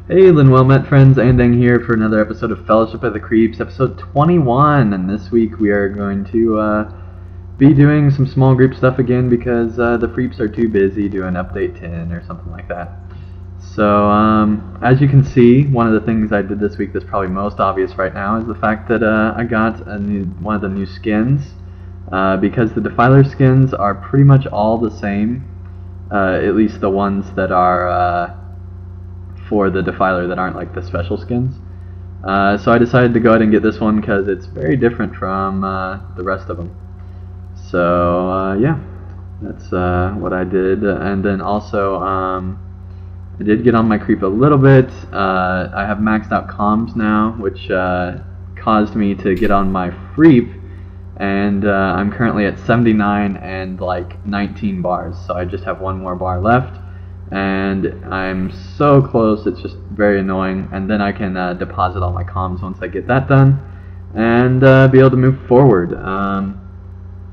Hey, Well met friends, Andang here for another episode of Fellowship of the Creeps, episode 21, and this week we are going to be doing some small group stuff again because the Freeps are too busy doing update 10 or something like that. So, as you can see, one of the things I did this week that's probably most obvious right now is the fact that I got one of the new skins, because the Defiler skins are pretty much all the same, at least the ones that are for the Defiler that aren't like the special skins. So I decided to go ahead and get this one because it's very different from the rest of them. So yeah, that's what I did. And then also I did get on my creep a little bit. I have maxed out comms now, which caused me to get on my freep, and I'm currently at 79 and like 19 bars, so I just have one more bar left. And I'm so close, it's just very annoying. And then I can deposit all my comms once I get that done and be able to move forward. On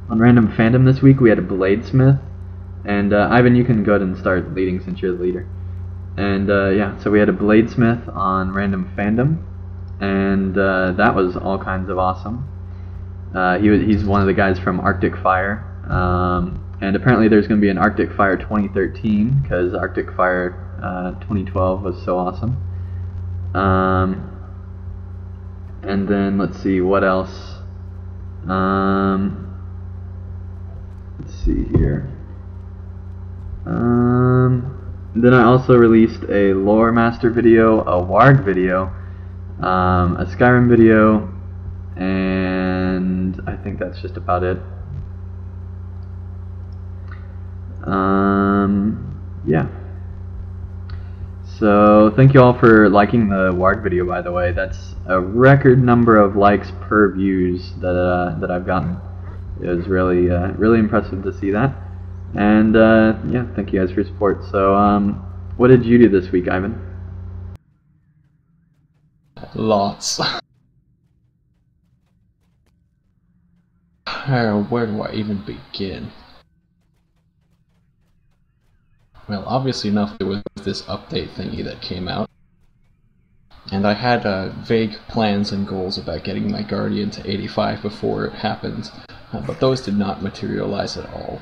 Random Fandom this week we had a Bladesmith, and Ivan, you can go ahead and start leading since you're the leader. And yeah, so we had a Bladesmith on Random Fandom, and that was all kinds of awesome. He's one of the guys from Arctic Fire. And apparently there's going to be an Arctic Fire 2013 because Arctic Fire 2012 was so awesome. And then let's see what else. Let's see here. Then I also released a Lore Master video, a Warg video, a Skyrim video, and I think that's just about it. Yeah. So thank you all for liking the Warg video, by the way. That's a record number of likes per views that I've gotten. It was really really impressive to see that. And yeah, thank you guys for your support. So what did you do this week, Ivan? Lots. Where do I even begin? Well, obviously enough, it was this update thingy that came out. And I had vague plans and goals about getting my Guardian to 85 before it happened, but those did not materialize at all.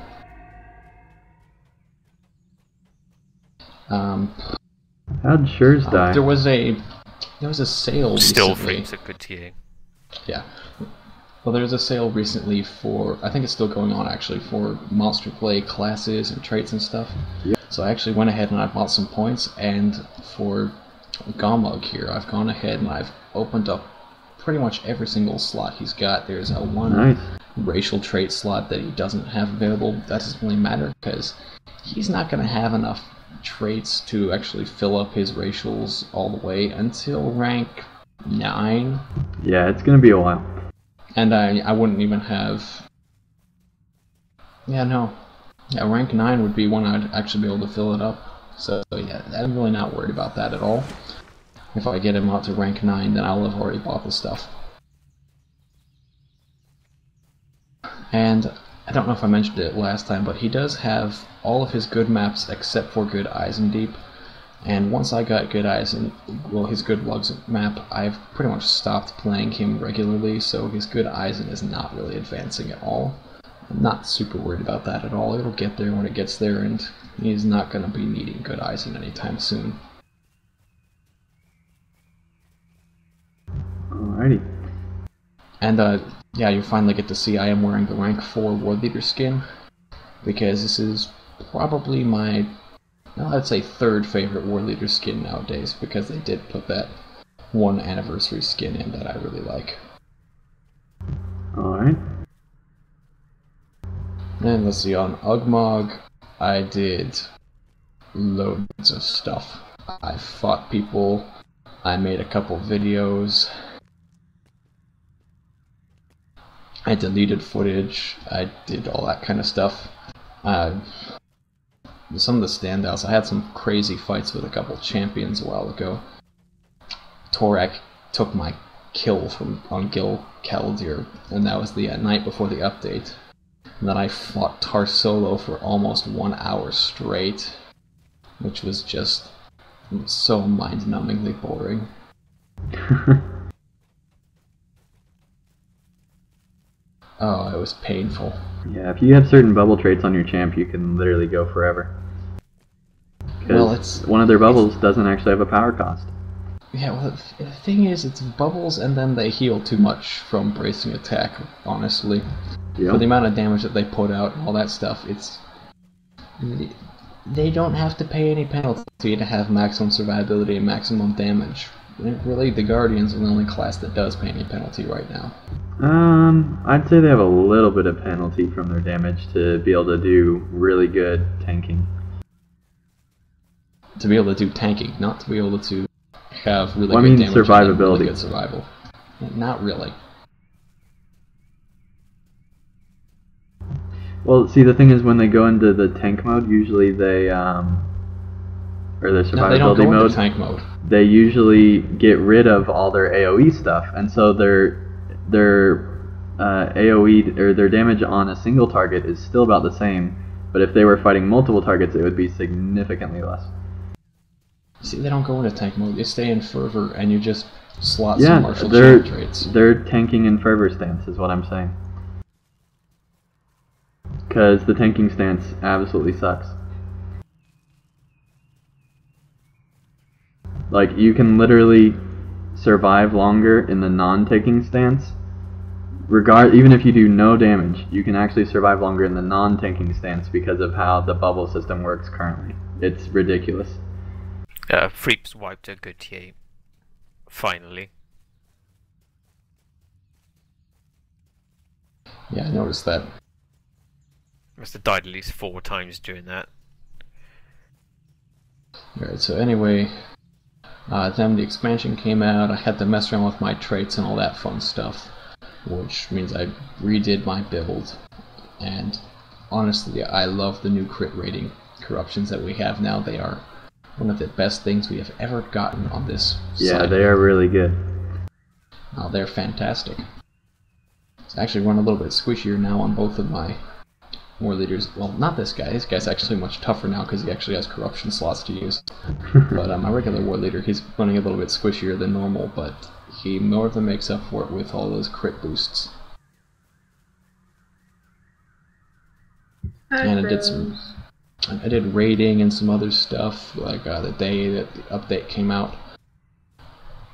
How'd Shurs die? There was a sale Still recently. Freeps a good TA. Yeah. Well, there's a sale recently for, I think it's still going on actually, for Monster Play classes and traits and stuff. Yep. So I actually went ahead and I bought some points, and for Gomug here, I've gone ahead and I've opened up pretty much every single slot he's got. There's a one racial trait slot that he doesn't have available. That doesn't really matter because he's not going to have enough traits to actually fill up his racials all the way until rank 9. Yeah, it's going to be a while. And I wouldn't even have... Yeah, no. Yeah, rank 9 would be when I'd actually be able to fill it up. So yeah, I'm really not worried about that at all. If I get him out to rank 9, then I'll have already bought the stuff. And I don't know if I mentioned it last time, but he does have all of his good maps except for Good Eisen Deep. And once I got Good Eisen, well, his Good Lugs map, I've pretty much stopped playing him regularly, so his Good Eisen is not really advancing at all. I'm not super worried about that at all. It'll get there when it gets there, and he's not going to be needing Good Eisen anytime soon. Alrighty. And yeah, you finally get to see I am wearing the rank 4 War Leader skin, because this is probably my, well, I'd say third favorite War Leader skin nowadays, because they did put that one anniversary skin in that I really like. Alright. And let's see, on Ugmog, I did loads of stuff. I fought people, I made a couple videos, I deleted footage, I did all that kind of stuff. Some of the standouts, I had some crazy fights with a couple champions a while ago. Torak took my kill on Gil Kaldir, and that was the night before the update. And then I fought Tar Solo for almost 1 hour straight, which was just It's so mind-numbingly boring. Oh, it was painful. Yeah, if you have certain bubble traits on your champ, you can literally go forever. Because one of their bubbles doesn't actually have a power cost. Yeah, well, the thing is, it's bubbles and then they heal too much from bracing attack, honestly. Yep. For the amount of damage that they put out and all that stuff, it's... They don't have to pay any penalty to have maximum survivability and maximum damage. Really, the Guardians are the only class that does pay any penalty right now. I'd say they have a little bit of penalty from their damage to be able to do really good tanking. To be able to do tanking, not to be able to have really good damage survivability. And really good survival. Not really. Well, see, the thing is, when they go into the tank mode, usually they, or the survivability they don't go mode, into tank mode. They usually get rid of all their AoE stuff, and so their AoE or their damage on a single target is still about the same. But if they were fighting multiple targets, it would be significantly less. See, they don't go into tank mode. They stay in fervor, and you just slot some martial champ traits. They're tanking in fervor stance, is what I'm saying. Because the tanking stance absolutely sucks. Like, you can literally survive longer in the non-taking stance. Even if you do no damage, you can actually survive longer in the non-tanking stance because of how the bubble system works currently. It's ridiculous. Freeps wiped a good TA. Finally. Yeah, I noticed that. Must have died at least 4 times doing that. Alright, so anyway, then the expansion came out. I had to mess around with my traits and all that fun stuff, which means I redid my build. And honestly, I love the new crit rating corruptions that we have now. They are one of the best things we have ever gotten on this site. Yeah, they are really good. Oh, they're fantastic. It's actually run a little bit squishier now on both of my war leaders. Well, not this guy. This guy's actually much tougher now because he actually has corruption slots to use. But my regular war leader, he's running a little bit squishier than normal, but he more than makes up for it with all those crit boosts. And I did raiding and some other stuff, like the day that the update came out.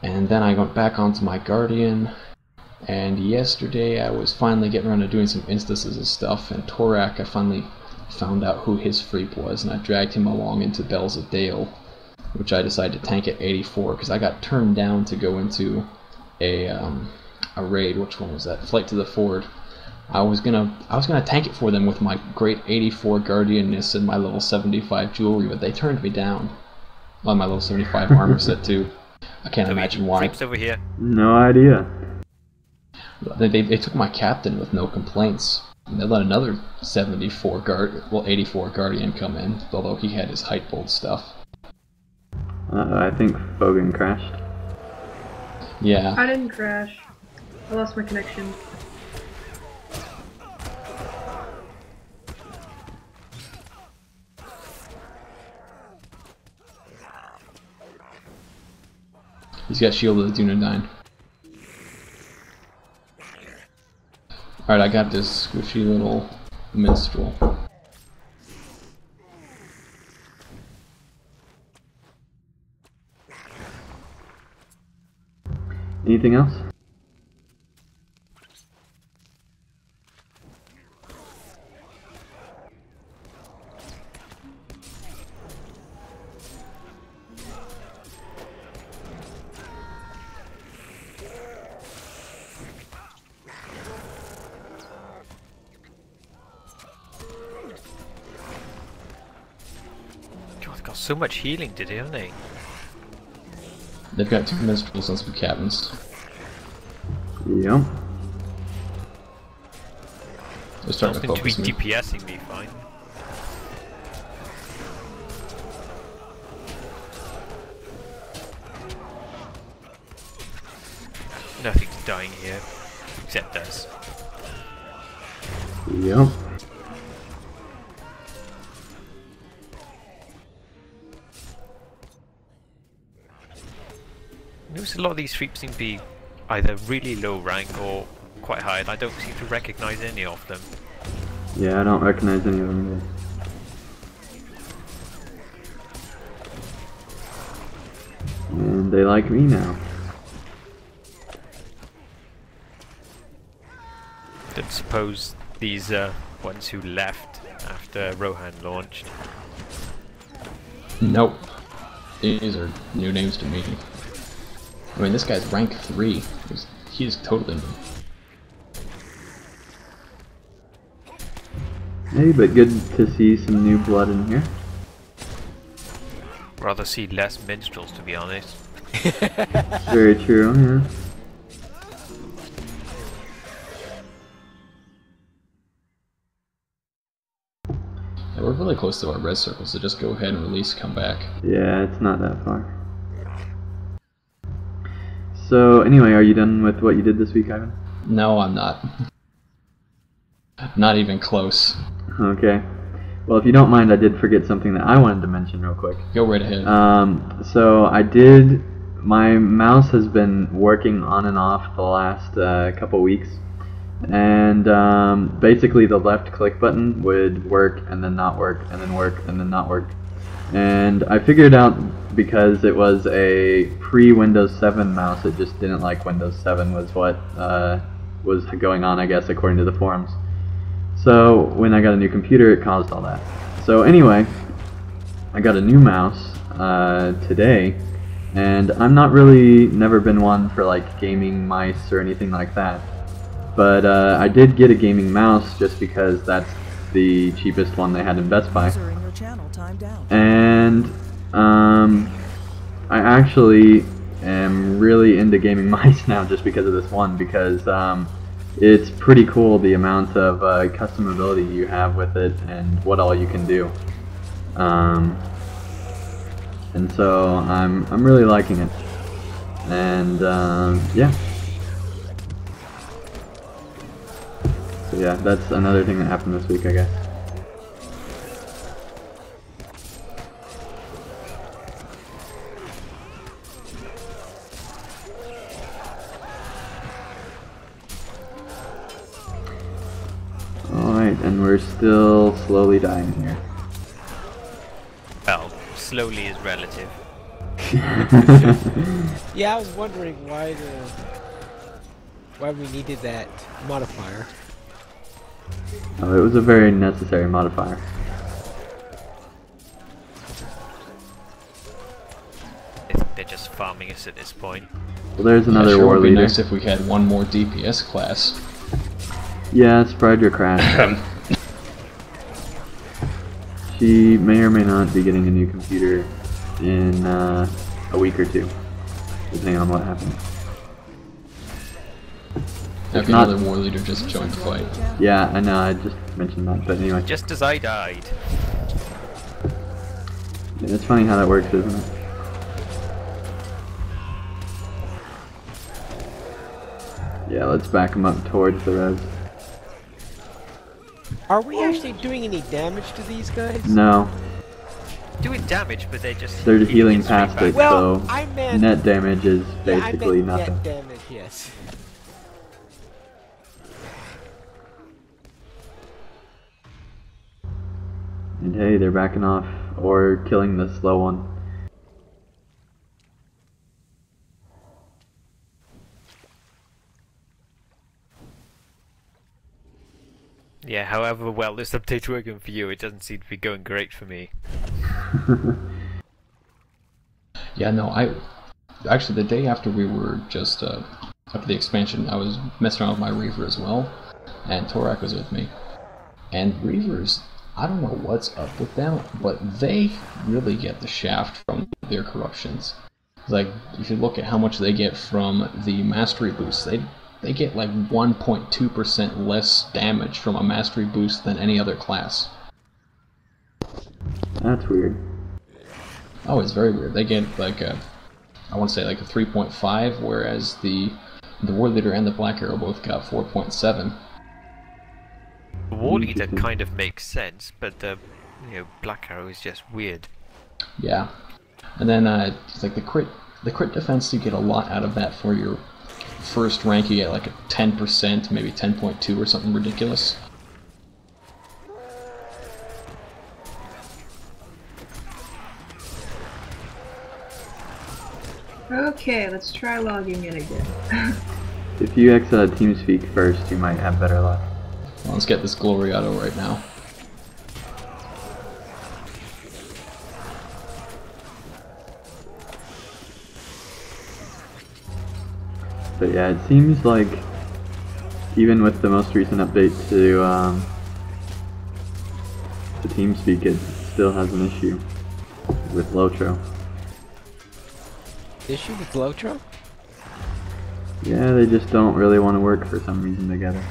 And then I went back onto my Guardian, and yesterday I was finally getting around to doing some instances of stuff, and Torak, I finally found out who his freep was, and I dragged him along into Bells of Dale, which I decided to tank at 84, because I got turned down to go into a raid. Which one was that? Flight to the Ford. I was gonna tank it for them with my great 84 Guardianness and my level 75 jewelry, but they turned me down. On my level 75 armor set too. I can't imagine why. Creeps over here. No idea. They took my captain with no complaints. And they let another 84 Guardian come in, although he had his height bolt stuff. I think Fogan crashed. Yeah. I didn't crash. I lost my connection. He's got Shield of the Dunedain. Alright, I got this squishy little minstrel. Anything else? God, they've got so much healing to do, haven't they? They've got 2 minstrels and some captains. Yep. They're starting to Seem to be focus me. DPSing me fine. Nothing's dying here, except us. Yep. Notice a lot of these sweeps seem to be either really low rank or quite high, and I don't seem to recognize any of them. Yeah, I don't recognize any of them either. And they like me now. Don't suppose these ones who left after Rohan launched. Nope. These are new names to me. I mean, this guy's rank 3. He's totally new. Hey, but good to see some new blood in here. Rather see less minstrels, to be honest. Very true, yeah. Yeah, we're really close to our red circle, so just go ahead and release, come back. Yeah, it's not that far. So, anyway, are you done with what you did this week, Ivan? No, I'm not. Not even close. Okay. Well, if you don't mind, I did forget something that I wanted to mention real quick. Go right ahead. So my mouse has been working on and off the last couple weeks, and basically the left click button would work and then not work and then work and then not work. And I figured out because it was a pre-Windows 7 mouse, it just didn't like Windows 7 was what was going on, I guess, according to the forums. So when I got a new computer, it caused all that. So anyway, I got a new mouse today, and I'm not really never been one for like gaming mice or anything like that. But I did get a gaming mouse just because that's the cheapest one they had in Best Buy. And I actually am really into gaming mice now just because of this one, because it's pretty cool the amount of customability you have with it and what all you can do. And so I'm really liking it. And yeah. So yeah, that's another thing that happened this week, I guess. Alright, and we're still slowly dying here. Well, slowly is relative. Yeah, I was wondering why we needed that modifier. Oh, it was a very necessary modifier. I think they're just farming us at this point. Well, there's another sure war would be leader. nice if we had one more DPS class. Yeah, spread your crash. She may or may not be getting a new computer in a week or two, depending on what happens. Okay, not- another war leader just joined the fight. Yeah, I know, I just mentioned that, but anyway. Just as I died. Yeah, it's funny how that works, isn't it? Yeah, let's back them up towards the res. Are we actually doing any damage to these guys? No, Doing damage, but they're just they're healing it straight past back. it, Well, so I meant net damage is yeah, I basically meant nothing. net damage, yes. And hey, they're backing off, or killing the slow one. Yeah, however well this update's working for you, it doesn't seem to be going great for me. Yeah, no, actually the day after we were just after the expansion, I was messing around with my Reaver as well, and Torak was with me. And Reavers, I don't know what's up with them, but they really get the shaft from their corruptions. Like, if you look at how much they get from the mastery boost, they get like 1.2% less damage from a mastery boost than any other class. That's weird. Oh, it's very weird. They get like I want to say like a 3.5, whereas the War Leader and the Black Arrow both got 4.7. The War Leader kind of makes sense, but the Black Arrow is just weird. Yeah. And then it's like the the crit defense, you get a lot out of that for your first rank. You get like a 10%, maybe 10.2 or something ridiculous. Okay, let's try logging in again. If you exit TeamSpeak first, you might have better luck. Well, let's get this Glory Auto right now. But yeah, it seems like even with the most recent update to TeamSpeak, it still has an issue with LOTRO. Issue with LOTRO? Yeah, they just don't really want to work for some reason together.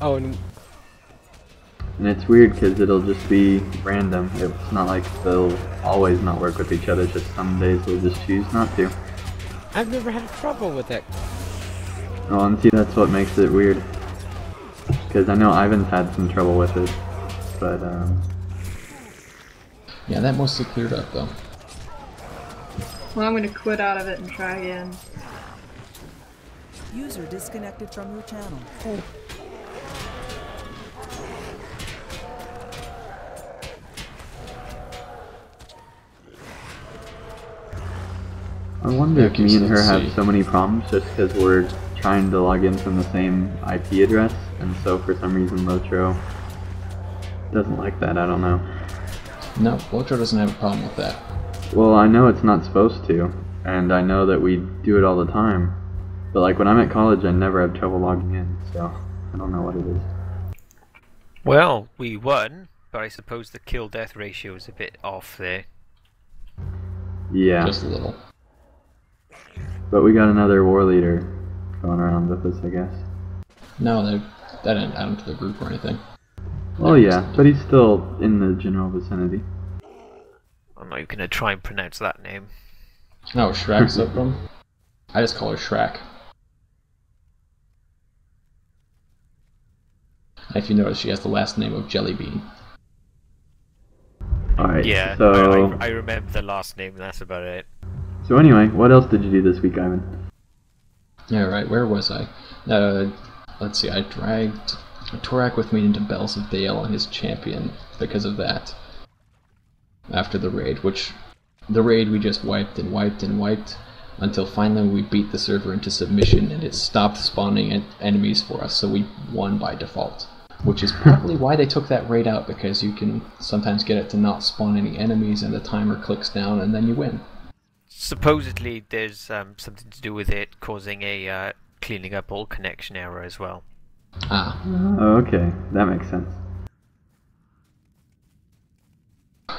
Oh, and And it's weird because it'll just be random. It's not like they'll always not work with each other, just some days they'll just choose not to. I've never had trouble with that. Oh, and see, that's what makes it weird. Because I know Ivan's had some trouble with it, but Yeah, that mostly cleared up though. Well, I'm gonna quit out of it and try again. User disconnected from your channel. I wonder if Okay, me so and her let's have see. so many problems just because we're trying to log in from the same IP address, and so for some reason LOTRO doesn't like that. I don't know. No, LOTRO doesn't have a problem with that. Well, I know it's not supposed to, and I know that we do it all the time, but like when I'm at college I never have trouble logging in, so I don't know what it is. Well, we won, but I suppose the kill-death ratio is a bit off there. Yeah, Just a little. but we got another war leader going around with us, I guess. No, that didn't add him to the group or anything. Well, yeah, but he's still in the general vicinity. I'm not even going to try and pronounce that name. No, Shrek's up from. I just call her Shrek. If you notice, she has the last name of Jellybean. Alright, Yeah, so... I remember the last name, and that's about it. So anyway, what else did you do this week, Ivan? Yeah, right, where was I? Let's see, I dragged Torak with me into Bells of Dale on his champion because of that. After the raid, which the raid we just wiped and wiped and wiped until finally we beat the server into submission and it stopped spawning enemies for us, so we won by default. Which is probably why they took that raid out, because you can sometimes get it to not spawn any enemies and the timer clicks down and then you win. Supposedly there's something to do with it causing a cleaning up all connection error as well. Ah. Oh, okay, that makes sense.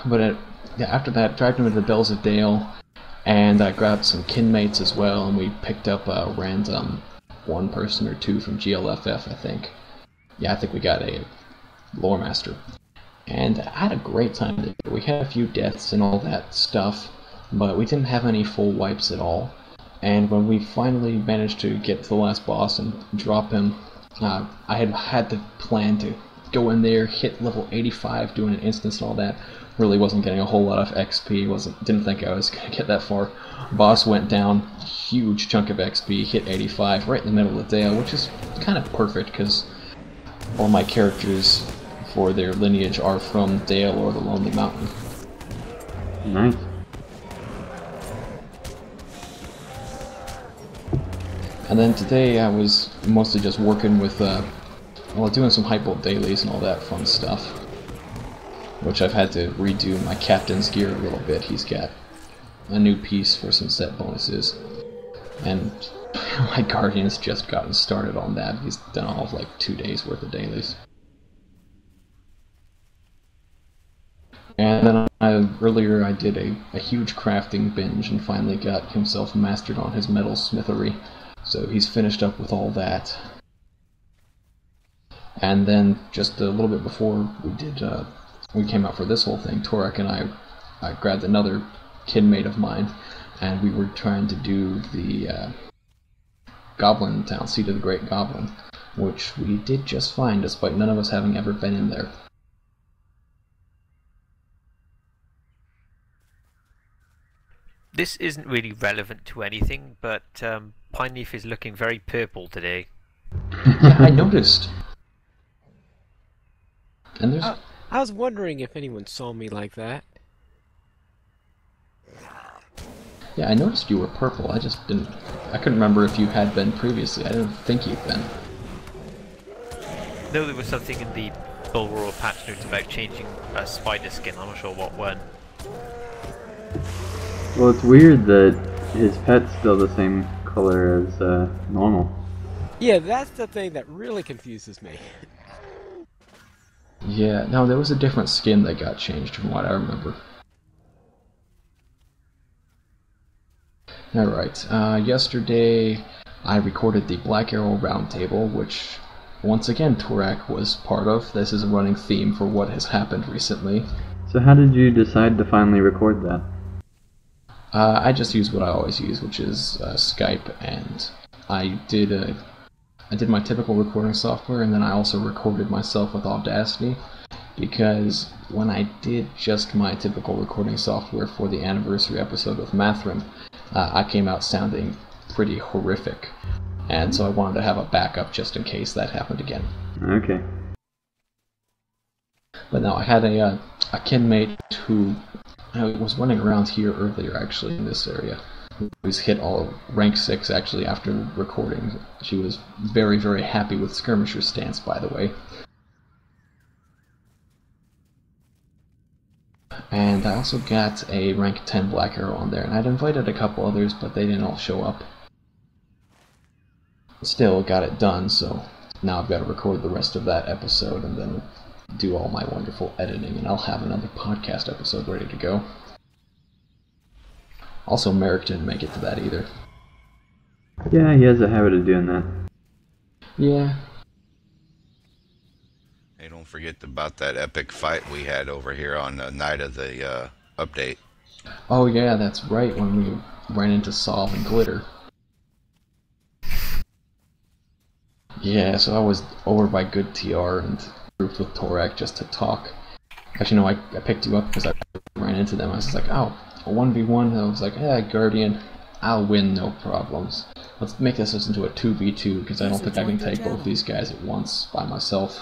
But yeah, after that, dragged him into the Bells of Dale, and I grabbed some kinmates as well, and we picked up a random one person or two from GLFF, I think. Yeah, I think we got a lore master. And I had a great time. We had a few deaths and all that stuff, but we didn't have any full wipes at all. And when we finally managed to get to the last boss and drop him, I had the plan to go in there, hit level 85, doing an instance and all that. Really wasn't getting a whole lot of XP, didn't think I was going to get that far. Boss went down, huge chunk of XP, hit 85 right in the middle of the Dale, which is kind of perfect because all my characters for their lineage are from Dale or the Lonely Mountain. Nice. And then today I was mostly just working with, doing some hypo dailies and all that fun stuff. Which I've had to redo my captain's gear a little bit. He's got a new piece for some set bonuses. And my Guardian's just gotten started on that. He's done all of like 2 days worth of dailies. And then earlier I did a huge crafting binge and finally got himself mastered on his metal smithery. So he's finished up with all that. And then just a little bit before we came out for this whole thing, Torak and I grabbed another kidmate of mine, and we were trying to do the Goblin Town, Seat of the Great Goblin, which we did just fine, despite none of us having ever been in there. this isn't really relevant to anything, but Pine Leaf is looking very purple today. Yeah, I noticed. And there's... I was wondering if anyone saw me like that. Yeah, I noticed you were purple. I just didn't... I couldn't remember if you had been previously. I didn't think you'd been. No, there was something in the Bulroar patch notes about changing spider skin. I'm not sure what one. Well, it's weird that his pet's still the same color as normal. Yeah, that's the thing that really confuses me. Yeah, no, there was a different skin that got changed from what I remember. Alright, yesterday I recorded the Black Arrow Roundtable, which once again Torak was part of. This is a running theme for what has happened recently. So how did you decide to finally record that? I just use what I always use, which is Skype, and I did my typical recording software, and then I also recorded myself with Audacity, because when I did just my typical recording software for the anniversary episode with Mathram, I came out sounding pretty horrific, and so I wanted to have a backup just in case that happened again. Okay. But no, I had a kinmate who was running around here earlier, actually, in this area. Who's hit all rank 6 actually after recording. She was very, very happy with Skirmisher's stance, by the way. And I also got a rank 10 Black Arrow on there, and I'd invited a couple others, but they didn't all show up. Still got it done, so now I've got to record the rest of that episode and then do all my wonderful editing, and I'll have another podcast episode ready to go. Also, Merrick didn't make it to that either. Yeah, he has a habit of doing that. Yeah. Hey, don't forget about that epic fight we had over here on the night of the update. Oh yeah, that's right, when we ran into Solve and Glitter. Yeah, so I was over by Good TR and grouped with Torak just to talk. Actually, no, I picked you up because I ran into them. I was like, oh, a 1v1. I was like, yeah, Guardian, I'll win, no problems. Let's make this into a 2v2 because I don't think I can take both these guys at once by myself.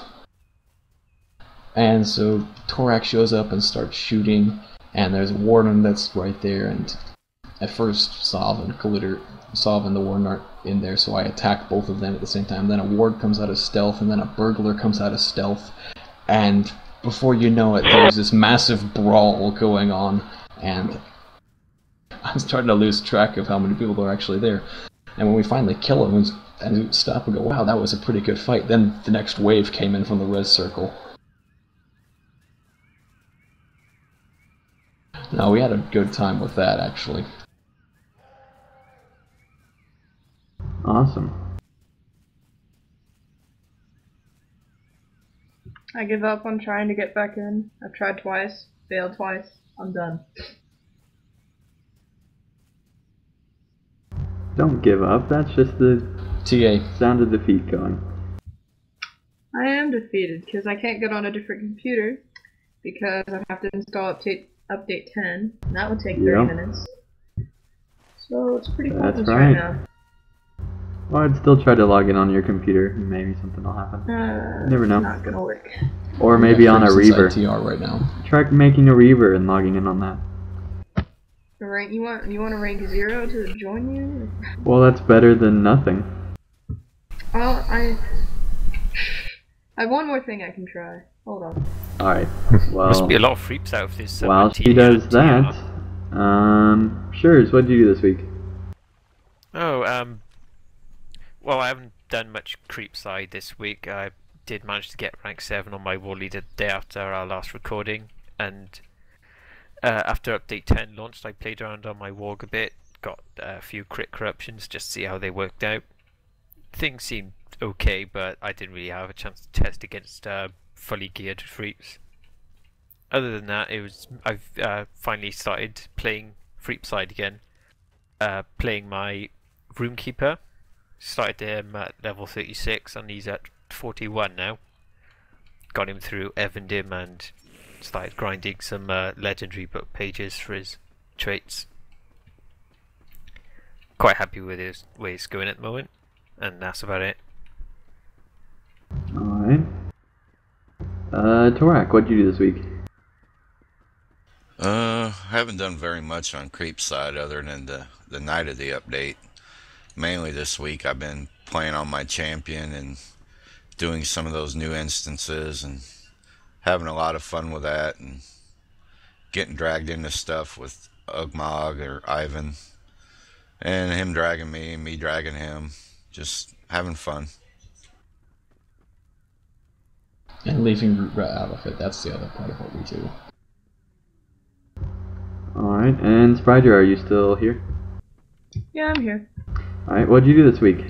And so Torak shows up and starts shooting, and there's a Warden that's right there, and at first Solve and the Warden aren't in there, so I attack both of them at the same time. Then a Ward comes out of stealth, and then a Burglar comes out of stealth, and before you know it, there's this massive brawl going on, and I'm starting to lose track of how many people are actually there. And when we finally kill him and stop and go, wow, that was a pretty good fight, then the next wave came in from the res circle. No, we had a good time with that, actually. Awesome. I give up on trying to get back in. I've tried twice, failed twice. I'm done. Don't give up, that's just the TA. sound of defeat going. I am defeated because I can't get on a different computer because I have to install update 10, and that would take 30 minutes. So it's pretty hopeless right now. Well, I'd still try to log in on your computer, and maybe something will happen. Never know. It's not gonna work. Or maybe on a Reaver. TR right now. Try making a Reaver and logging in on that. Rank, you want a rank 0 to join you? Well, that's better than nothing. Well, I have one more thing I can try. Hold on. Alright, well... Must be a lot of freeps out of this. While she does that, sure, what did you do this week? Oh, well, I haven't done much creep side this week. I did manage to get rank 7 on my war leader the day after our last recording, and after update 10 launched, I played around on my warg a bit, got a few crit corruptions just to see how they worked out. Things seemed okay, but I didn't really have a chance to test against fully geared freeps. Other than that, I've finally started playing freep side again, playing my Roomkeeper. Started him at level 36 and he's at 41 now. Got him through Evandim and started grinding some legendary book pages for his traits. quite happy with his way it's going at the moment, and that's about it. Alright. Torak, what'd you do this week? I haven't done very much on creep side other than the night of the update. Mainly this week I've been playing on my champion and doing some of those new instances and having a lot of fun with that and getting dragged into stuff with Ugmog or Ivan and him dragging me and me dragging him. Just having fun. And leaving Root out of it, that's the other part of what we do. Alright, and Sprider, are you still here? Yeah, I'm here. Alright, what'd you do this week?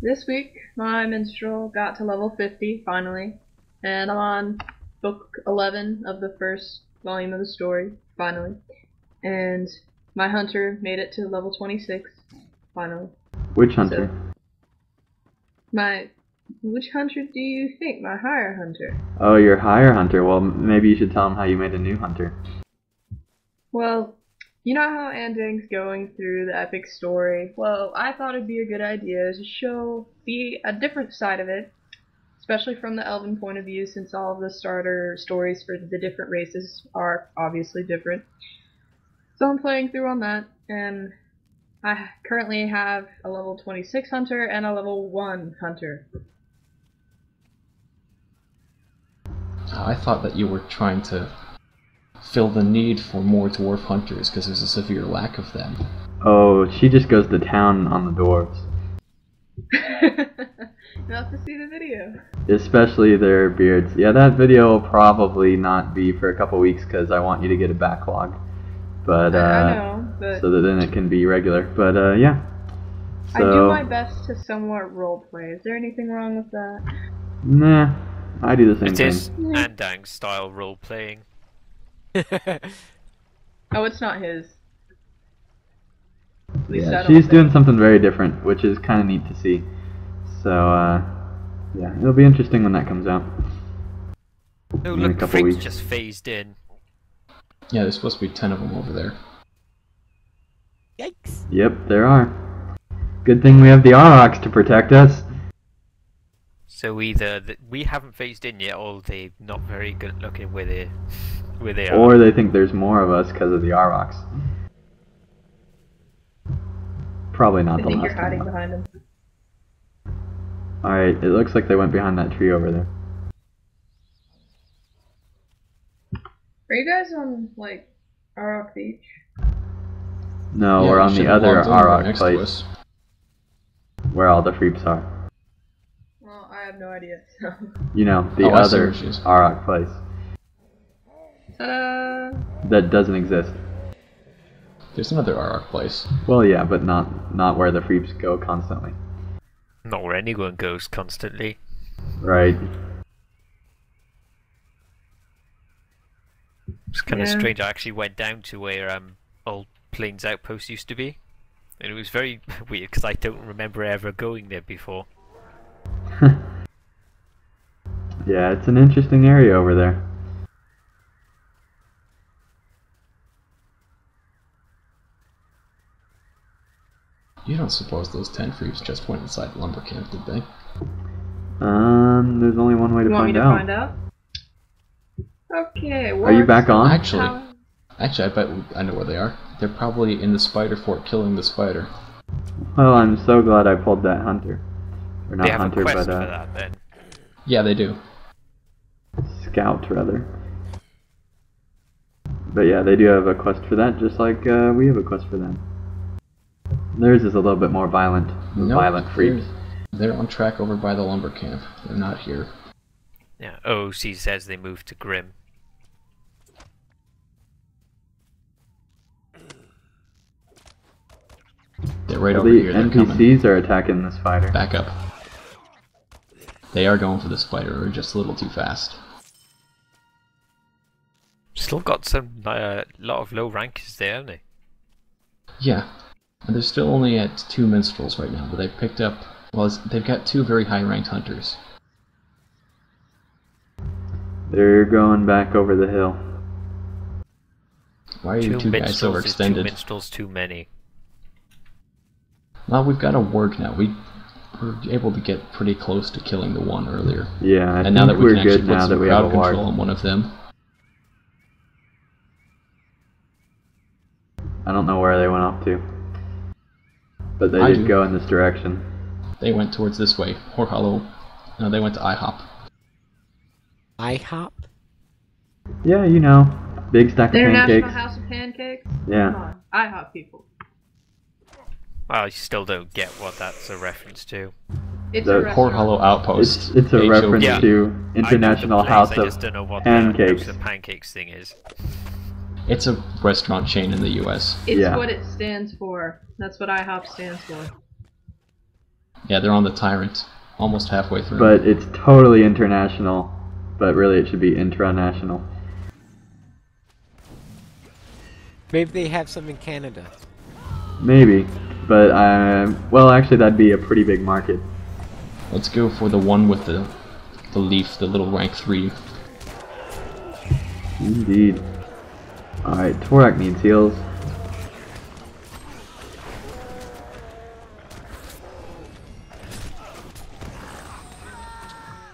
This week, my minstrel got to level 50, finally. And I'm on book 11 of the first volume of the story, finally. And my hunter made it to level 26, finally. Which hunter? Which hunter do you think? My higher hunter. Oh, your higher hunter. Well, maybe you should tell him how you made a new hunter. Well, you know how Andang's going through the epic story? Well, I thought it'd be a good idea to show a different side of it, especially from the elven point of view, since all of the starter stories for the different races are obviously different. So I'm playing through on that, and I currently have a level 26 hunter and a level 1 hunter. I thought that you were trying to fill the need for more dwarf hunters because there's a severe lack of them. Oh, she just goes to town on the dwarves. You'll have to see the video. Especially their beards. Yeah, that video will probably not be for a couple weeks because I want you to get a backlog. But I know, but so that then it can be regular. But yeah. So, I do my best to somewhat roleplay. Is there anything wrong with that? Nah, I do the same It is thing. Andang style role playing. Oh, it's not his. At least I Yeah, don't she's think. doing something very different, which is kind of neat to see. So yeah, it'll be interesting when that comes out. Oh In a look, couple Freak's weeks. just phased in. Yeah, there's supposed to be 10 of them over there. Yikes! Yep, there are. Good thing we have the Aurochs to protect us. So either we haven't phased in yet, or they're not very good looking where they are. Or they think there's more of us because of the Aurochs. Probably not I the think last you're hiding one. behind him. Alright, it looks like they went behind that tree over there. Are you guys on, like, Arok Beach? No, Yeah, we're we on the should've other logged in right Auroch next to place, us. where all the Freeps are. Well, I have no idea, so... You know, the Oh, I see other where she is. Auroch place. Ta-da! That doesn't exist. There's another Arok place. Well, yeah, but not where the Freeps go constantly. Not where anyone goes constantly. Right. It's kind of Yeah. strange. I actually went down to where old Plains Outpost used to be, and it was very weird because I don't remember ever going there before. Yeah, it's an interesting area over there. You don't suppose those 10 Freeps just went inside the lumber camp, did they? There's only one way to You want me find to out. find out? Okay, Are you back on? Actually, I bet I know where they are. They're probably in the spider fort killing the spider. Well, I'm so glad I pulled that hunter. Or not They have hunter, a quest but for that then. Yeah, they do. scout, rather. But yeah, they do have a quest for that, just like we have a quest for them. Theirs is a little bit more violent. Nope, Violent Freeps. They're on track over by the lumber camp. They're not here. Yeah, OOC says they moved to Grim. They're right Well, over the here. They're coming. NPCs are attacking this fighter. Back up. They are going for the spider. They're just a little too fast. Still got some lot of low rankers there, haven't they? Yeah. And they're still only at 2 minstrels right now, but they've picked up... Well, they've got 2 very high-ranked hunters. They're going back over the hill. Why are you 2 guys minstrels is 2 overextended? minstrels too many. Well, we've got a warg now. We were able to get pretty close to killing the one earlier. Yeah, I and now that think we we're can actually good put now some that we have crowd a warg. control on one of them. I don't know where they went off to, but they I did do. go in this direction. They went towards this way. Or Hollow. No, they went to IHOP. IHOP? Yeah, you know, big stack of International pancakes. House of Pancakes? Yeah. Come on. IHOP people. Well, you still don't get what that's a reference to. It's The a Or restaurant. Hollow Outpost. It's a HOP. reference Yeah. to I International know the place, House I of just don't know what Pancakes. the pancakes thing is. It's a restaurant chain in the US. It's Yeah. what it stands for. That's what IHOP stands for. Yeah, they're on the Tyrant. Almost halfway through. But it's totally international, but really it should be intranational. Maybe they have some in Canada. Maybe, but well, actually that'd be a pretty big market. Let's go for the one with the leaf, the little rank 3. Indeed. Alright, Torak needs heals.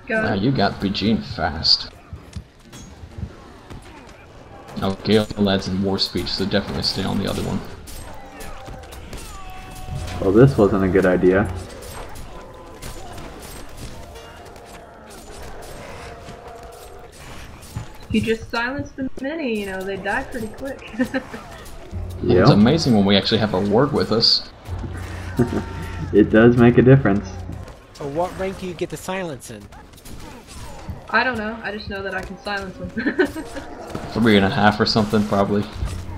Go. Wow, you got Begene fast. Oh, Gale adds in War Speech, so definitely stay on the other one. Well, this wasn't a good idea. If you just silence the mini, you know, they die pretty quick. It's Yep. amazing when we actually have a warg with us. It does make a difference. Or what rank do you get the silence in? I don't know. I just know that I can silence them. 3.5 or something, probably.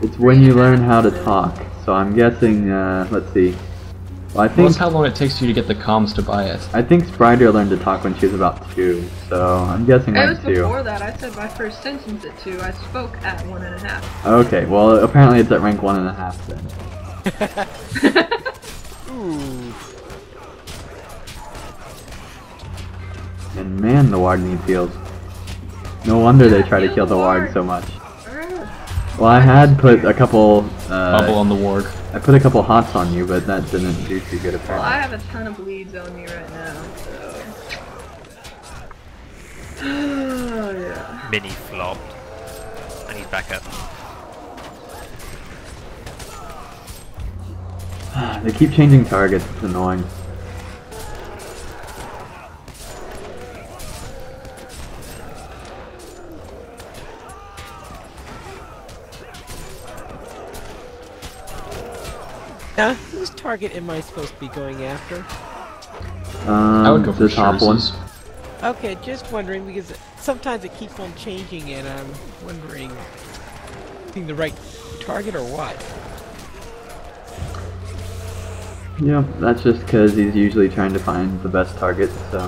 It's when you learn how to talk. So I'm guessing, let's see. Well, I Well, think that's how long it takes you to get the comms to buy it. Sprider learned to talk when she was about 2, so I'm guessing It was rank 2. before that. I said my first sentence at 2. I spoke at 1.5. Okay, well apparently it's at rank 1.5 then. Ooh. And man, the Warg needs heals. No wonder they try to kill the Warg so much. Well, I had put a couple, Bubble on the warg. I put a couple hots on you, but that didn't do too good Well, I apparently. have a ton of bleeds on me right now, so... Oh, yeah. Mini flopped. And he's back up. They keep changing targets, it's annoying. Now, whose target am I supposed to be going after? I would go for The top one. Scherze's. Okay, just wondering because sometimes it keeps on changing and I'm wondering being the right target or what? Yeah, that's just because he's usually trying to find the best target, so...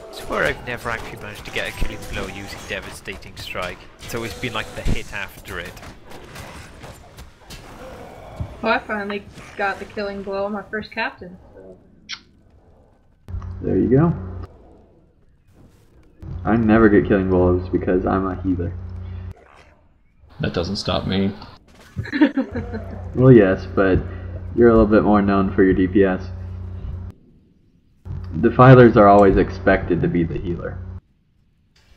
I swear I've never actually managed to get a killing blow using Devastating Strike. It's always been like the hit after it. Well, I finally got the killing blow on my first captain. So. There you go. I never get killing blows because I'm a healer. That doesn't stop me. Well, yes, but you're a little bit more known for your DPS. Defilers are always expected to be the healer.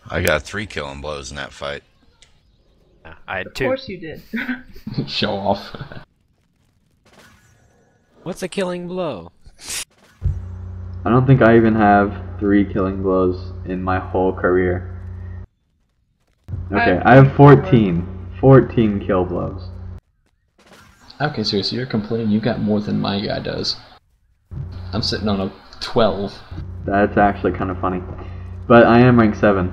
I got 3 killing blows in that fight. I had Of 2. course you did. Show off. What's a killing blow? I don't think I even have 3 killing blows in my whole career. Okay, I have 14. 14 kill blows. Okay, so you're complaining you got more than my guy does. I'm sitting on a 12. That's actually kind of funny. But I am rank 7.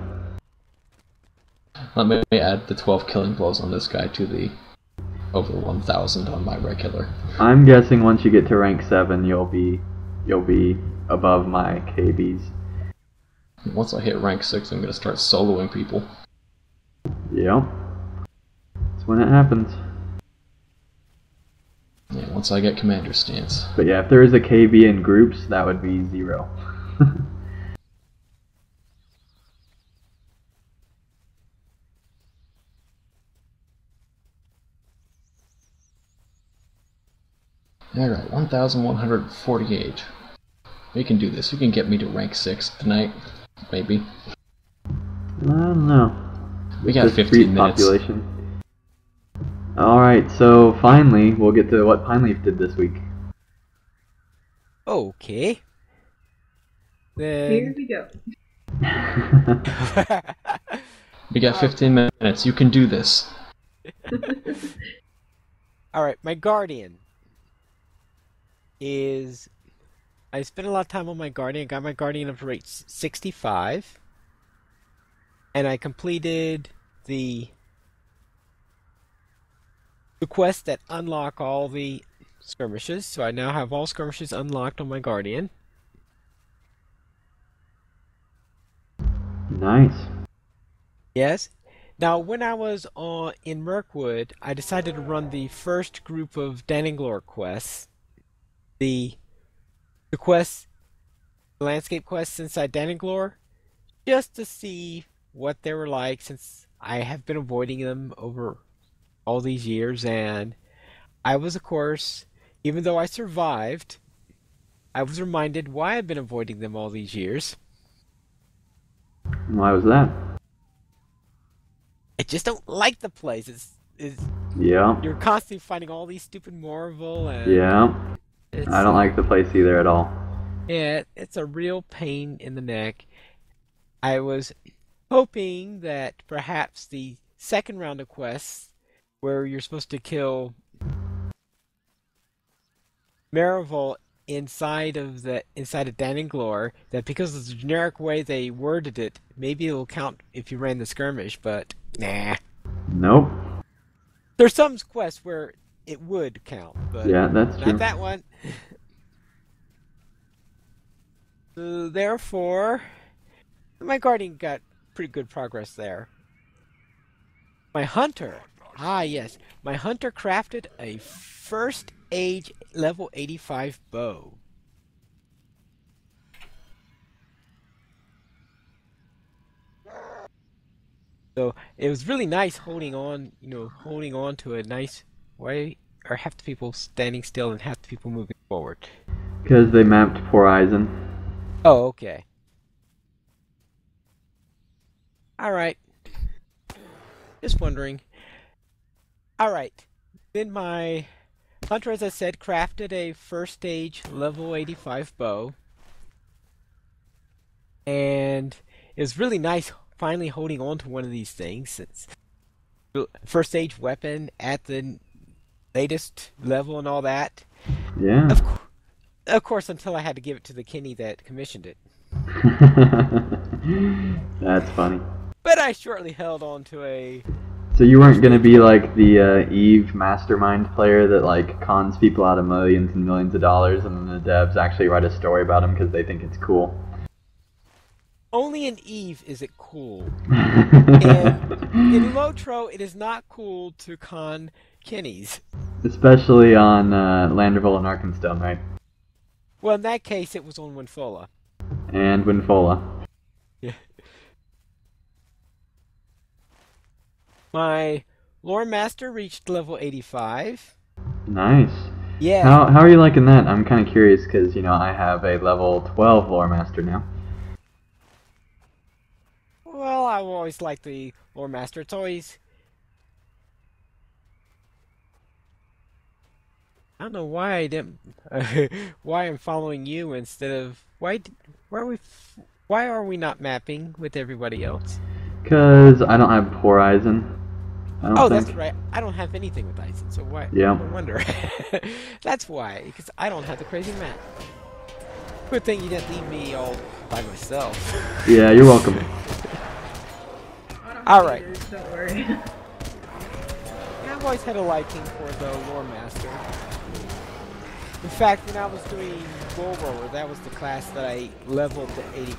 Let me add the 12 killing blows on this guy to the over 1,000 on my regular. I'm guessing once you get to rank 7, you'll be above my KBs. Once I hit rank 6, I'm gonna start soloing people. Yep. That's when it happens. Yeah, once I get commander stance. But yeah, if there is a KB in groups, that would be 0. Alright, 1,148. We can do this. You can get me to rank 6 tonight. Maybe. I don't know. We got This 15 Freep minutes. population. Alright, so finally, we'll get to what Pine Leaf did this week. Okay. Here Then. we go. We got 15 minutes. You can do this. Alright, my Guardian is... I spent a lot of time on my Guardian. Got my Guardian up to rate 65. And I completed the quests that unlock all the skirmishes. So I now have all skirmishes unlocked on my Guardian. Nice. Yes. Now, when I was in Mirkwood, I decided to run the first group of Dananglore quests. The quests, the landscape quests inside Dananglore, just to see what they were like, since I have been avoiding them over all these years, and I was, of course, even though I survived, I was reminded why I've been avoiding them all these years. Why was that? I just don't like the place. It's Yeah. you're constantly fighting all these stupid Marvel, and Yeah. it's, I don't like the place either at all. yeah, it's a real pain in the neck. I was hoping that perhaps the second round of quests, where you're supposed to kill Marival inside of Dananglore, that because of the generic way they worded it, maybe it'll count if you ran the skirmish, but nah. Nope. There's some quests where it would count, but Yeah, that's true. not that one. So therefore, my Guardian got pretty good progress there. My Hunter. Ah, yes. My Hunter crafted a first age level 85 bow. So it was really nice holding on to a nice way, or half the people standing still and half the people moving forward. Because they mapped Poor Eisen. Oh, okay. Alright. Just wondering. Alright. Then my Hunter, as I said, crafted a first stage level 85 bow. And it was really nice finally holding on to one of these things. It's first stage weapon at the latest level and all that. Yeah. Of course, until I had to give it to the Kenny that commissioned it. That's funny. But I shortly held on to a... So you weren't going to be like the Eve mastermind player that like cons people out of millions and millions of dollars, and then the devs actually write a story about him because they think it's cool. Only in Eve is it cool. And in LOTRO, it is not cool to con Kennies. Especially on Landerville and Arkenstone, right? Well, in that case, it was on Winfola. And Winfola. Yeah. My Lore Master reached level 85. Nice. Yeah. How are you liking that? I'm kind of curious because, you know, I have a level 12 Lore Master now. Well, I always like the Lore Master. It's always... I don't know why I didn't... why I'm following you instead of... Why are we not mapping with everybody else? Because I don't have Poor Eisen. Oh, that's right. I don't have anything with Eisen, so why? Yeah. No wonder. That's why, because I don't have the crazy map. Good thing you didn't leave me all by myself. Yeah, you're welcome. Alright. Don't worry. Yeah, I've always had a liking for the Lore Master. In fact, when I was doing Bull Roller, that was the class that I leveled to 80.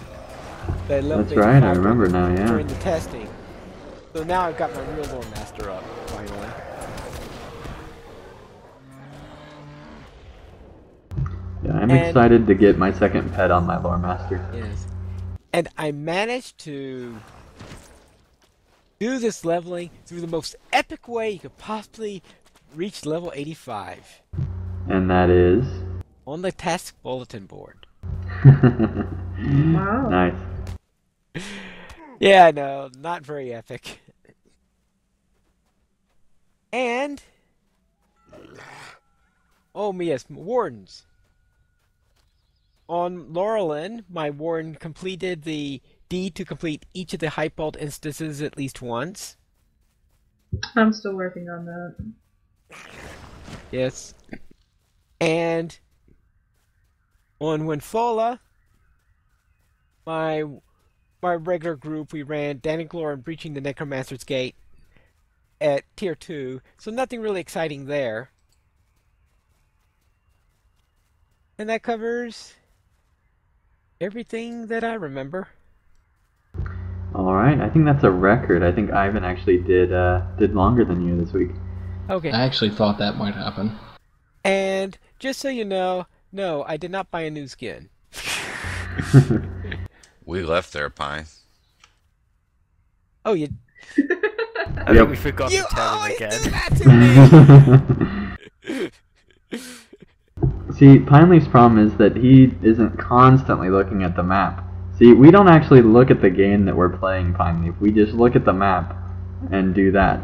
That's right, I remember now, yeah. During the testing. So now I've got my real Lore Master up, finally. Yeah, I'm excited to get my second pet on my Lore Master. Yes. And I managed to do this leveling through the most epic way you could possibly reach level 85. And that is... On the task bulletin board. Wow. Nice. Yeah, no, not very epic. And... Oh, yes, wardens. On Laurelin, my warden completed the deed to complete each of the Hypalt instances at least once. I'm still working on that. Yes. And on Winfola, my regular group, we ran Daniglor and Breaching the Necromancer's Gate at Tier 2, so nothing really exciting there. And that covers everything that I remember. Alright, I think that's a record. I think Ivan actually did longer than you this week. Okay. I actually thought that might happen. And just so you know, no, I did not buy a new skin. We left there, Pine. Oh, you... I think we forgot You to tell him always again. do that to me! See, Pineley's problem is that he isn't constantly looking at the map. See, we don't actually look at the game that we're playing, Pineley. We just look at the map and do that.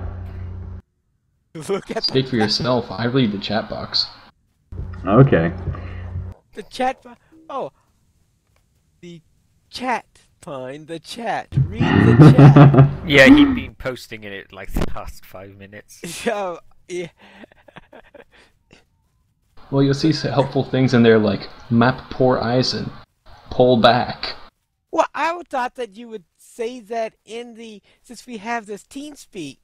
Look at Speak for yourself. I read the chat box. Okay. the chat. Oh, the chat, Pine. The chat. Read the chat. Yeah, he'd been posting in it like the last 5 minutes. Oh, yeah. Well, you'll see some helpful things in there like map poor Eisen, pull back. Well, I thought that you would say that in the since we have this TeamSpeak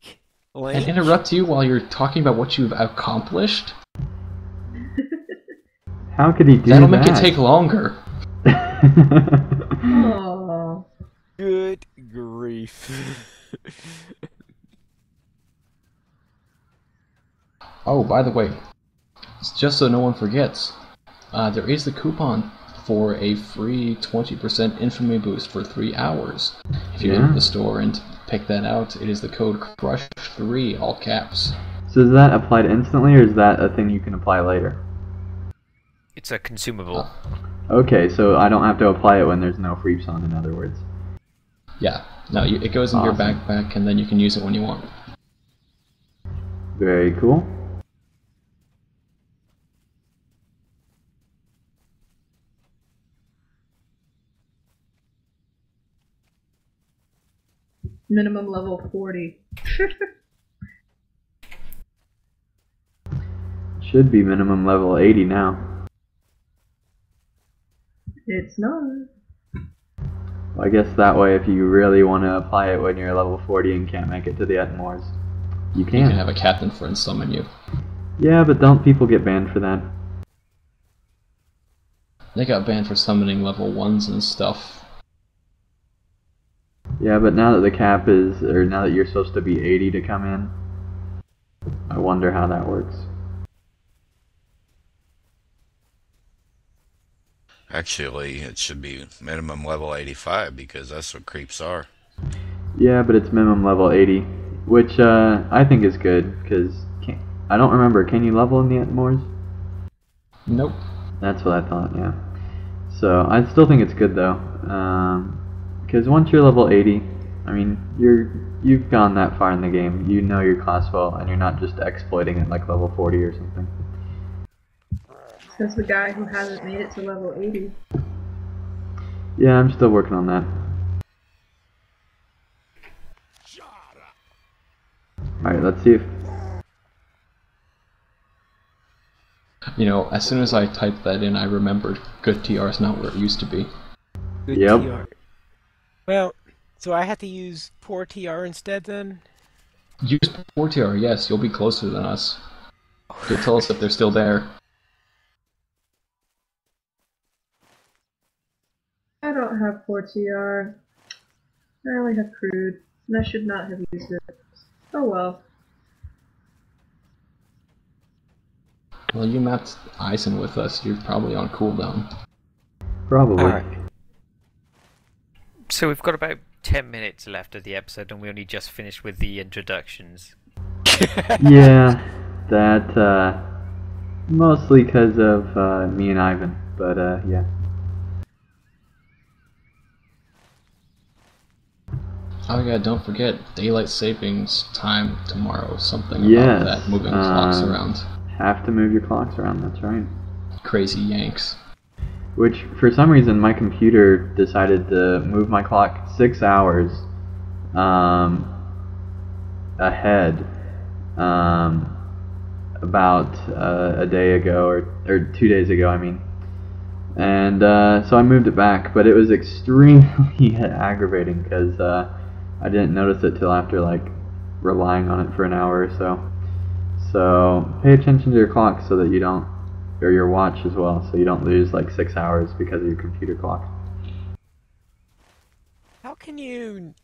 link. And interrupt you while you're talking about what you've accomplished? How could he do That'll that? make it take longer. Oh. Good grief. Oh, by the way, just so no one forgets, there is the coupon for a free 20% infamy boost for 3 hours. If you go to the store and pick that out, it is the code CRUSH3, all caps. So is that applied instantly, or is that a thing you can apply later? It's a consumable. Okay, so I don't have to apply it when there's no freeps on, in other words. Yeah, no, it goes in your backpack and then you can use it when you want. Very cool. Minimum level 40. Should be minimum level 80 now. It's not. Well, I guess that way, if you really want to apply it when you're level 40 and can't make it to the Etmors, you can. You can have a captain friend summon you. Yeah, but don't people get banned for that? They got banned for summoning level 1s and stuff. Yeah, but now that the cap is, or now that you're supposed to be 80 to come in, I wonder how that works. Actually, it should be minimum level 85 because that's what creeps are. Yeah, but it's minimum level 80, which I think is good, because I don't remember, can you level in the Etmors? Nope. That's what I thought, yeah. So, I still think it's good though, because once you're level 80, I mean, you've gone that far in the game, you know your class well, and you're not just exploiting it like level 40 or something. Says the guy who hasn't made it to level 80. Yeah, I'm still working on that. Alright, let's see if... You know, as soon as I typed that in, I remembered good TR is not where it used to be. Good Yep. TR. Well, so I have to use poor TR instead then? Use poor TR, yes, you'll be closer than us. You'll tell us if they're still there. I don't have 4TR. I only have crude, and I should not have used it. Oh well. Well, you mapped Eisen with us, you're probably on cooldown. Probably. Alright. So we've got about 10 minutes left of the episode, and we only just finished with the introductions. Yeah, that Mostly because of me and Ivan, but yeah. Oh yeah, don't forget daylight savings time tomorrow. Something Yes, about that, moving clocks around. Have to move your clocks around, that's right. Crazy yanks. Which, for some reason, my computer decided to move my clock 6 hours ahead about a day ago, or 2 days ago, I mean. And so I moved it back, but it was extremely aggravating because I didn't notice it till after like relying on it for an hour or so. So pay attention to your clock so that you don't, or your watch as well, so you don't lose like 6 hours because of your computer clock. How can you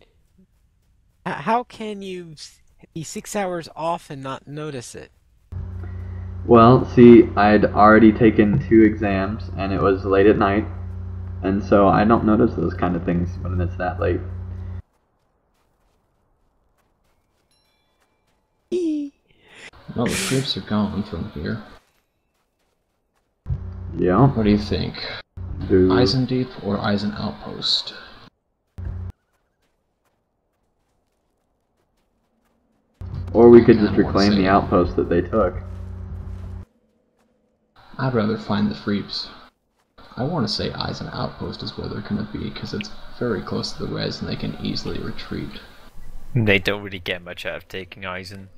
be 6 hours off and not notice it? Well, see, I'd already taken 2 exams and it was late at night, and so I don't notice those kind of things when it's that late. Well, the troops are gone from here. Yeah. What do you think? Eisendeep or Eisen Outpost? Or we could just reclaim the outpost that they took. I'd rather find the Freeps. I want to say Eisen Outpost is where they're going to be, because it's very close to the res and they can easily retreat. They don't really get much out of taking Eisen.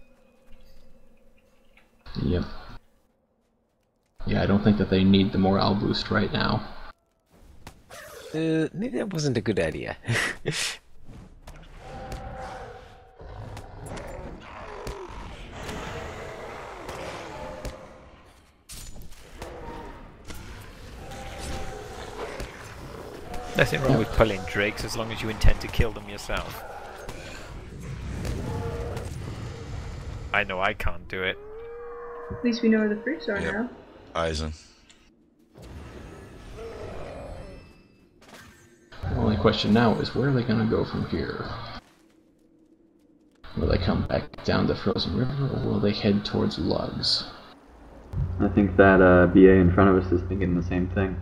Yep. Yeah, I don't think that they need the morale boost right now. Maybe that wasn't a good idea. Nothing wrong with pulling drakes as long as you intend to kill them yourself. I know I can't do it. At least we know where the freaks are now. Eisen. The only question now is where are they going to go from here? Will they come back down the frozen river, or will they head towards Lugs? I think that BA in front of us is thinking the same thing.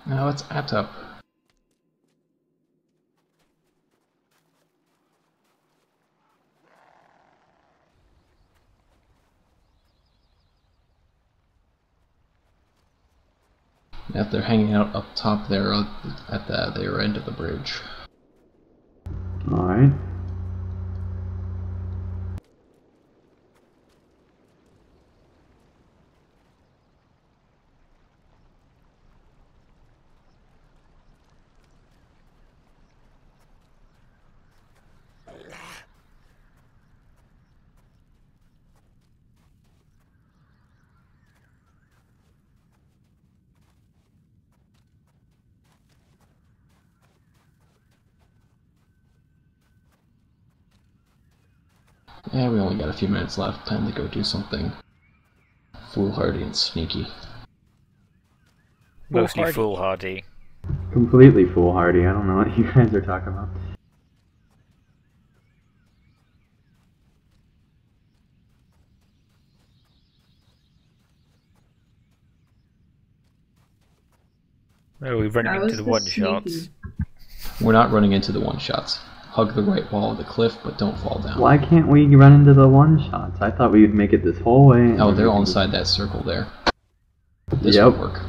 No, it's Atop. Yeah, they're hanging out up top there at their end of the bridge. Alright. Yeah, we only got a few minutes left. Time to go do something foolhardy and sneaky. Mostly foolhardy. Completely foolhardy. I don't know what you guys are talking about. Oh, we're running into the one-shots. sneaky. We're not running into the one-shots. Hug the right wall of the cliff, but don't fall down. Why can't we run into the one-shots? I thought we'd make it this whole way. Oh, they're all inside that circle there. This Yep. will work.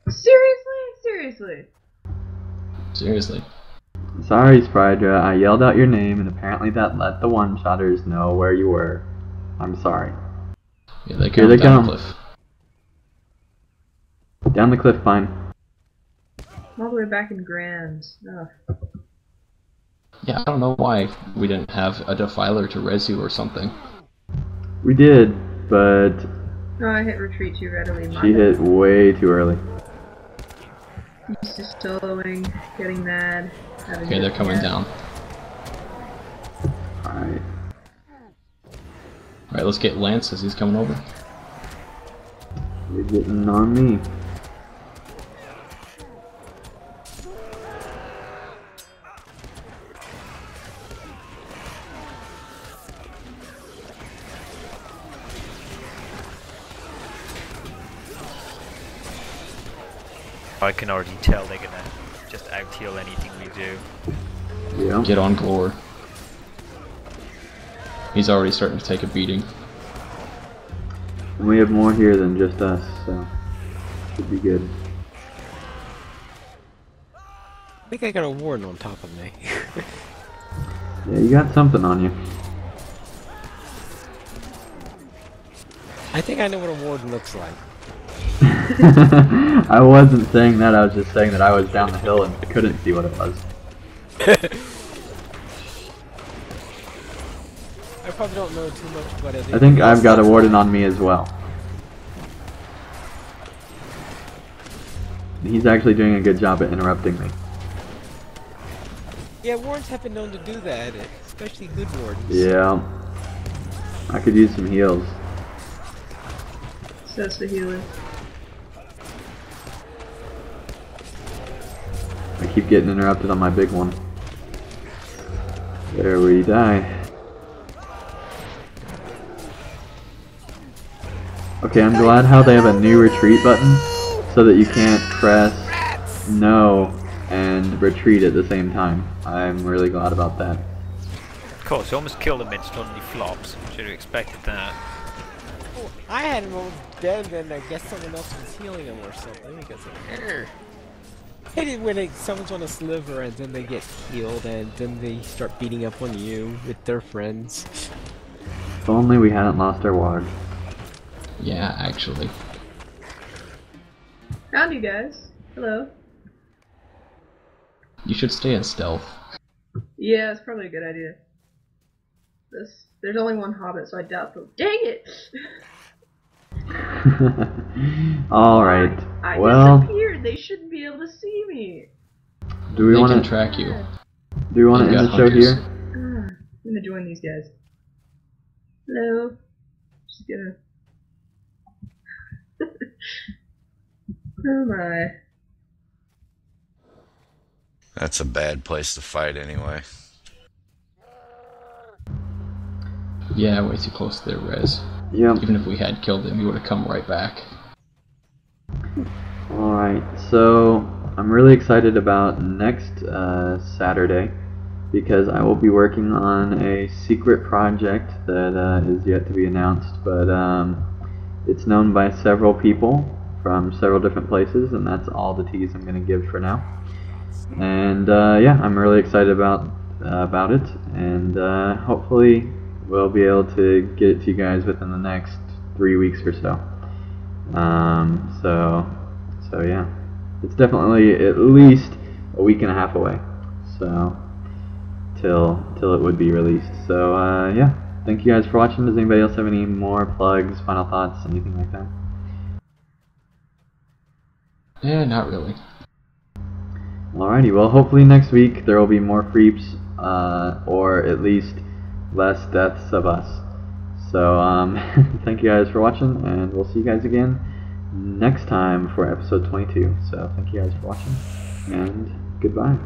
Seriously? Seriously. Sorry, Sprydra. I yelled out your name, and apparently that let the one-shotters know where you were. I'm sorry. Yeah, they Here come they down come. the cliff. Down the cliff, fine. All the way back in Grand. Ugh. Yeah, I don't know why we didn't have a defiler to res you or something. We did, but No, I hit retreat too readily. she hit way too early. Used to soloing, getting mad. Okay, they're coming down. Alright. Alright, let's get Lance as he's coming over. You're getting on me. I can already tell they're gonna just out-heal anything we do. Yeah. Get on Glor. He's already starting to take a beating. And we have more here than just us, so should be good. I think I got a warden on top of me. Yeah, you got something on you. I think I know what a warden looks like. I wasn't saying that, I was just saying that I was down the hill and couldn't see what it was. I probably don't know too much about it. I think I've got a warden on me as well. He's actually doing a good job at interrupting me. Yeah, wardens have been known to do that, especially good wardens. Yeah. I could use some heals. Says the healer. I keep getting interrupted on my big one. There we die. Okay, I'm glad how they have a new retreat button so that you can't press no and retreat at the same time. I'm really glad about that. Of course, you almost killed him instantly flops. Should have expected that. Oh, I had him all dead, and I guess someone else was healing him or something because of I hate it when someone's on a sliver and then they get healed and then they start beating up on you with their friends. If only we hadn't lost our ward. Yeah, actually. Found you guys. Hello. You should stay in stealth. Yeah, it's probably a good idea. There's only one hobbit, so I doubt they'll. Dang it! Alright. I Well, disappeared. They shouldn't be able to see me. do we They want can to track you. end You've the got show hunters. here? I'm gonna join these guys. Hello. Just gonna. Oh my. That's a bad place to fight anyway. Yeah, way too close to their res. Yep. Even if we had killed them, he would have come right back. Alright, so I'm really excited about next Saturday because I will be working on a secret project that is yet to be announced, but it's known by several people from several different places, and that's all the tease I'm going to give for now. And yeah, I'm really excited about it, and hopefully we'll be able to get it to you guys within the next 3 weeks or so. So yeah, it's definitely at least a week and a half away. So till it would be released. So yeah, thank you guys for watching. Does anybody else have any more plugs, final thoughts, anything like that? Yeah, not really. Alrighty, well hopefully next week there will be more creeps, or at least less deaths of us. So thank you guys for watching, and we'll see you guys again next time for episode 22. So thank you guys for watching, and goodbye.